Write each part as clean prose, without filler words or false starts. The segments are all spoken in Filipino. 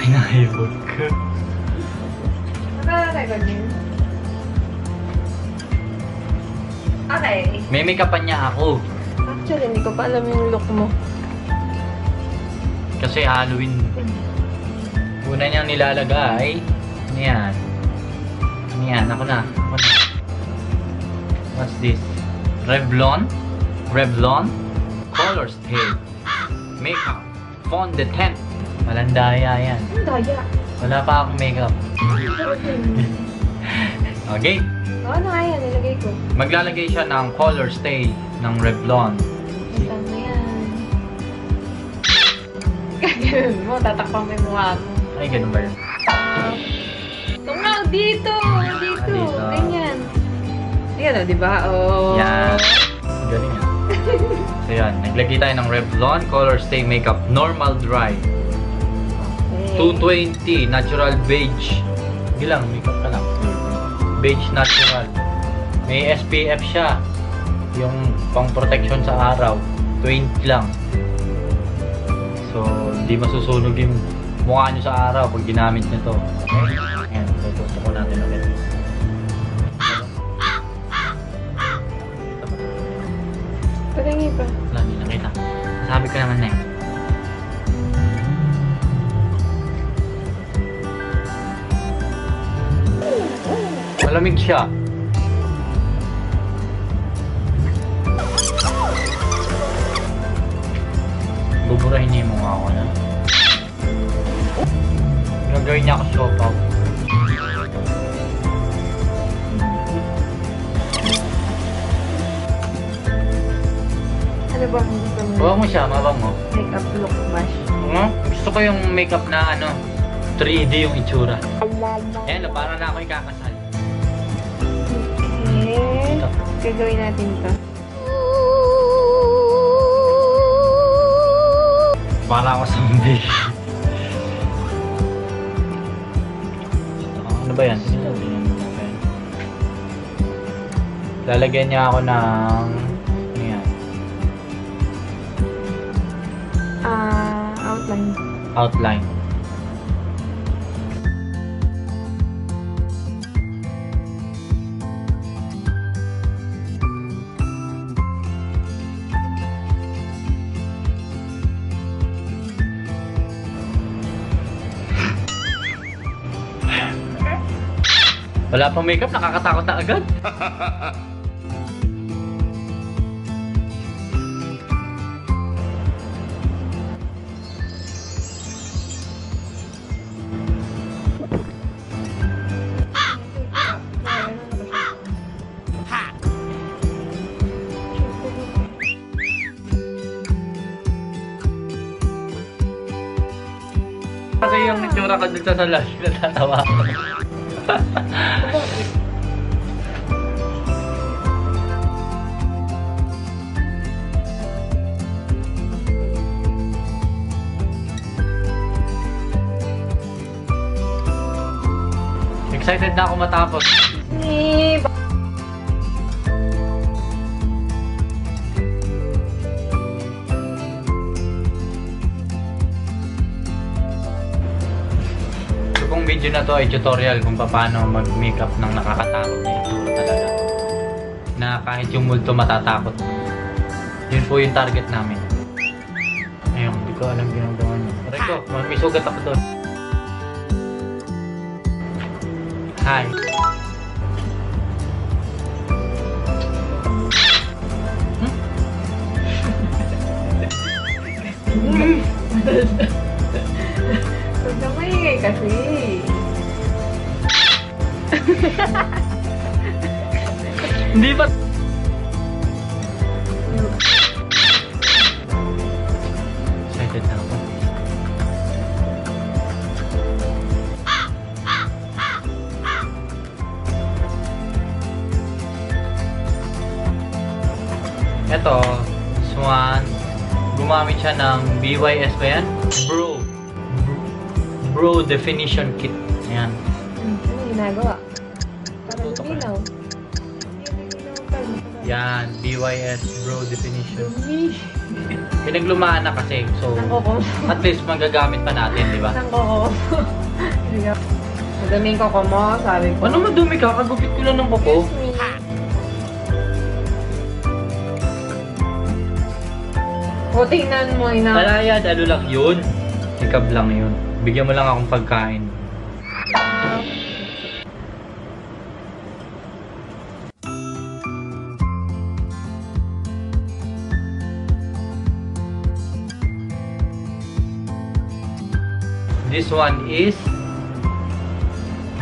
Kinahibog ka. Nakaka-record yun. Okay. May make-upan niya ako. Actually, hindi ko pa alam yung look mo. Kasi Halloween. Una niyang nilalagay. Ano yan? Ano yan? Ako na. What's this? Revlon? Revlon? Color Stay. Makeup. Fondant. Walang daya yan. Ang daya. Wala pa akong makeup. Okay. Ano nga yan? Nilagay ko. Maglalagay siya ng Color Stay ng Revlon. Saan na yan? Ganun mo, tatakpang may mukha mo. Ay, ganun ba yun? Tungaw, dito! Dito! Dito. Ganyan. Ayan o, diba? Oh. Yan. Galing yan. So yan, naglagay tayo ng Revlon Color Stay Makeup Normal Dry. Okay. 220 Natural Beige. Bilang, makeup ka lang. Beige Natural. May SPF siya. Yung pang protection sa araw. 20 lang. So, hindi masusunog yung mukha nyo sa araw pag ginamit nyo to. Ayan, tutusok ko natin ulit. Patingi pa. Wala, hindi nakita. Sabi ko naman na eh. Malamig siya. Buburahin niya yung mukha ko na. Gagawin niya ako siopaw. Ano ba ang gusto mo? Huwag mo siya, mabango. Makeup look bash. Gusto ko yung makeup na ano, 3D yung itsura. Ayan, parang na ako ikakasal. Okay. Gagawin natin to. Para ako zombie. Ano ba yan? Lalagyan niya ako ng... Ano yan? Outline. Outline. Wala pang makeup, nakakatakot na agad. Kasi yung itsura ko dun sa salas, natatawa ako. Excited na ako matapos. Itong video na to ay tutorial kung paano mag-makeup ng nakakatakot na itsura talaga. Na kahit yung multo matatakot. Yun po yung target namin. Ayun, hindi ko alam ginagawa niya. Rico, may sugat ako doon. Hi. Huwag na maingay kasi. Hindi ba? Excited na ako. Ito, this one, gumamit siya ng BYS ba yan? Bro Definition Kit. Ayan. Ano ginagawa? Parang Tutok luminaw. Yan, BYS Bro Definition. Pinaglumaan na kasi. So, Nangkoko. at least magagamit pa natin, di ba? Nangkoko. Madaming koko mo, sabi ko. Ano madumi ka? Kagupit ko lang ng kuko. Excuse me. O, tingnan mo, ina. Alayad, ano lang yun? Sikab lang yun. Bigyan mo lang akong pagkain. This one is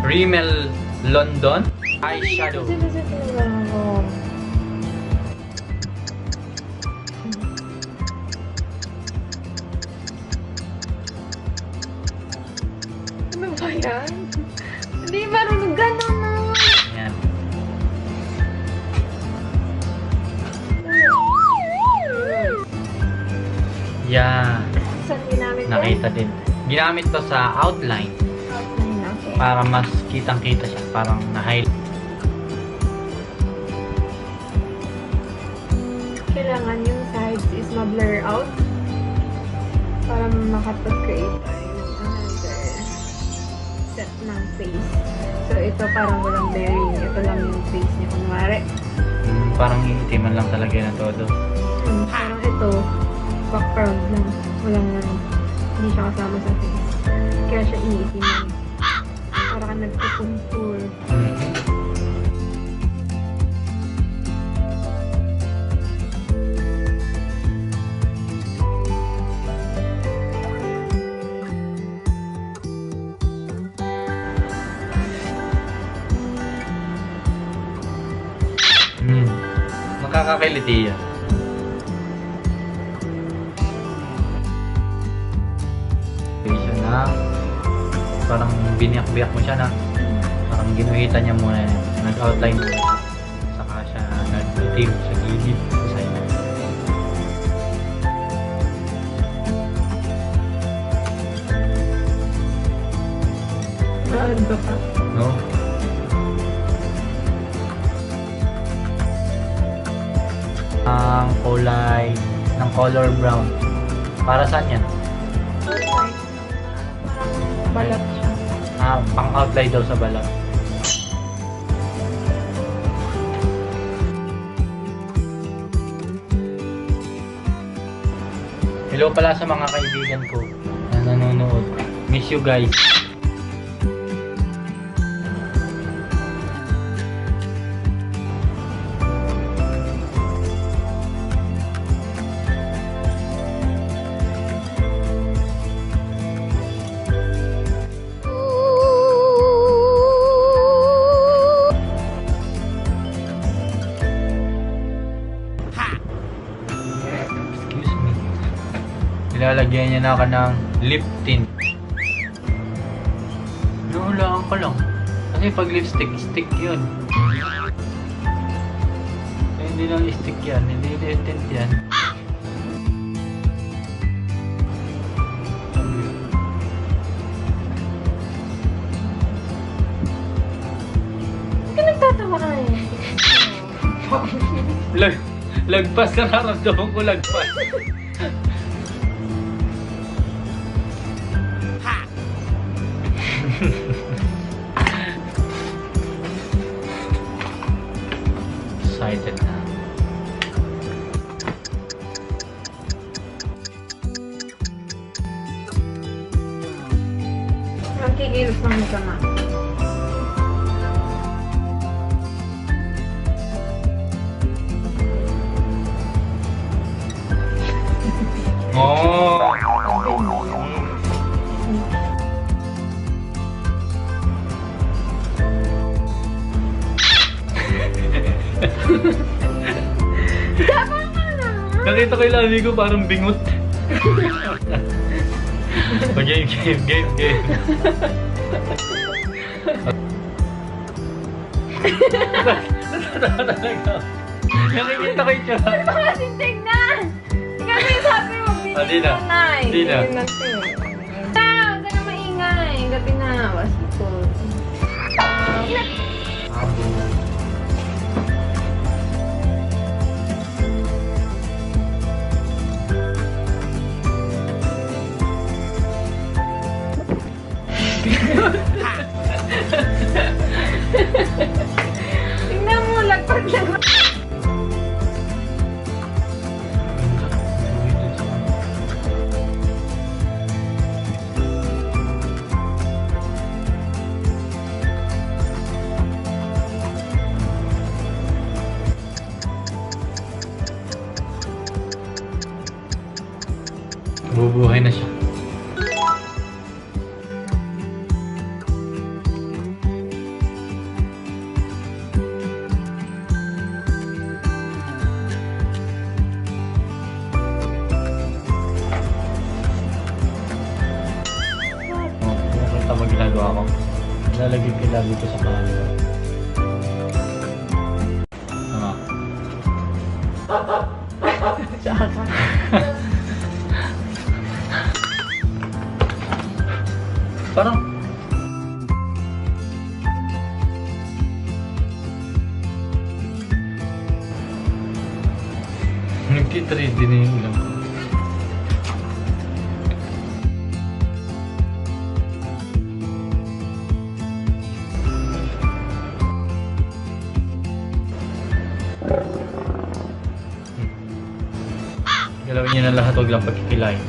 Rimmel London eyeshadow. Ano ba yan? Hindi marunong gano'n na. Ayan. Yeah. Saan ginamit yan? Nakita din. Ginamit to sa outline Outline, okay. para mas kitang-kita siya. Parang na-highlight. Kailangan yung sides is ma-blur out para makapag-create tayo ng another set ng face. So, ito parang walang bearing. Ito lang yung face niya. Kunwari, Parang iitiman lang talaga na todo. parang ito, background lang. Walang ano. Hindi siya kasama sa face. Kaya siya iniitiman. Para ka nagkukuntur. Nakakakiliti yan. Siya na parang biniyak-biyak mo siya na parang ginuhitan niya muna yan. Nag-outline mo siya. Saka siya nag-team sa gilid sa side. Ano ka? No? Ang kulay ng color brown. Para saan yan? Parang balat siya. Pang-outline daw sa balat. Hello pala sa mga kaibigan ko na nanonood. Miss you guys. Excuse me. Ilalagyan niya na ako ng lip tint. Nahulaan ko lang. Kasi pag lipstick, stick yun. Eh, hindi lang stick yan. Hindi lip tint yan. Hindi ka nagtatawa na eh. Lagpas na naramdaman ko lagpas. Excited na. Magkikilos ng mukha na. Oh! Nakita ko yung labi ko parang bingot. Game. Nakikita ko yung tsaka. Ano ba kasi tignan? Kasi sabi mo, Di na. Di na. Huwag ka na maingay. Gabi na. Wasito. Tingnan mo, lagpag lang. Bubuhay na siya. Nakita mo ginagawa ko. Lalagay ko sa camera. Saan ka? Parang nagtitrade din yung ilang ko. Galawin niyo na lahat, huwag lang pagkikilay.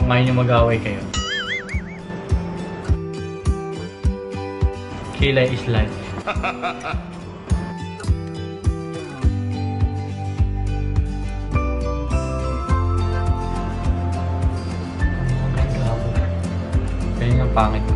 Kung ngayon yung mag-away kayo. Kilay is life. Kaya yung pangit.